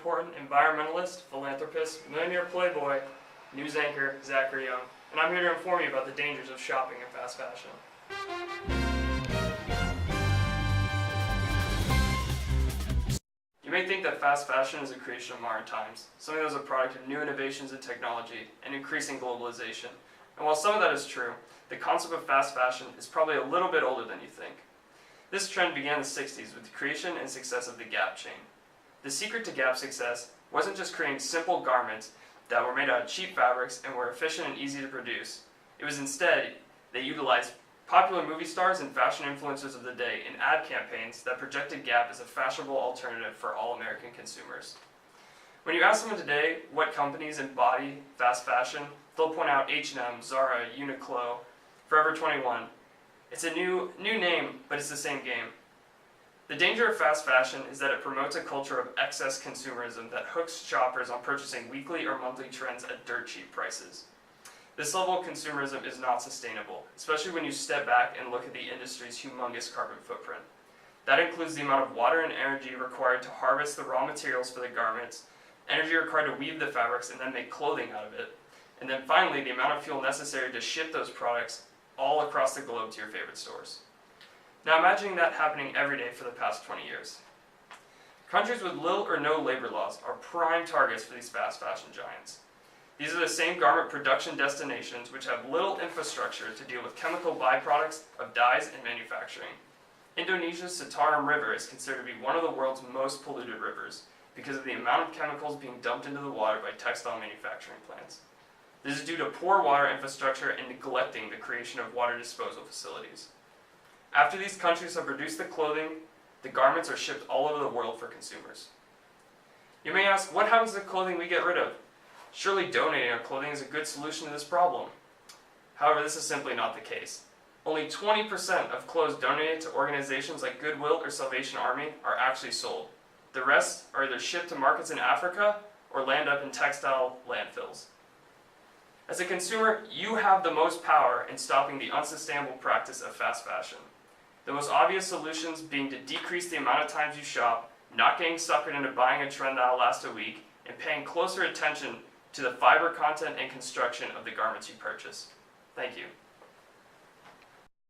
important environmentalist, philanthropist, millionaire playboy, news anchor, Zachary Young, and I'm here to inform you about the dangers of shopping in fast fashion. You may think that fast fashion is a creation of modern times, something that is a product of new innovations in technology and increasing globalization. And while some of that is true, the concept of fast fashion is probably a little bit older than you think. This trend began in the 60s with the creation and success of the Gap chain. The secret to Gap's success wasn't just creating simple garments that were made out of cheap fabrics and were efficient and easy to produce. It was instead they utilized popular movie stars and fashion influencers of the day in ad campaigns that projected Gap as a fashionable alternative for all American consumers. When you ask someone today what companies embody fast fashion, they'll point out H&M, Zara, Uniqlo, Forever 21. It's a new name, but it's the same game. The danger of fast fashion is that it promotes a culture of excess consumerism that hooks shoppers on purchasing weekly or monthly trends at dirt cheap prices. This level of consumerism is not sustainable, especially when you step back and look at the industry's humongous carbon footprint. That includes the amount of water and energy required to harvest the raw materials for the garments, energy required to weave the fabrics and then make clothing out of it, and then finally the amount of fuel necessary to ship those products all across the globe to your favorite stores. Now imagining that happening every day for the past 20 years. Countries with little or no labor laws are prime targets for these fast fashion giants. These are the same garment production destinations which have little infrastructure to deal with chemical byproducts of dyes and manufacturing. Indonesia's Citarum River is considered to be one of the world's most polluted rivers because of the amount of chemicals being dumped into the water by textile manufacturing plants. This is due to poor water infrastructure and neglecting the creation of water disposal facilities. After these countries have produced the clothing, the garments are shipped all over the world for consumers. You may ask, what happens to the clothing we get rid of? Surely donating our clothing is a good solution to this problem. However, this is simply not the case. Only 20% of clothes donated to organizations like Goodwill or Salvation Army are actually sold. The rest are either shipped to markets in Africa or land up in textile landfills. As a consumer, you have the most power in stopping the unsustainable practice of fast fashion. The most obvious solutions being to decrease the amount of times you shop, not getting suckered into buying a trend that'll last a week, and paying closer attention to the fiber content and construction of the garments you purchase. Thank you.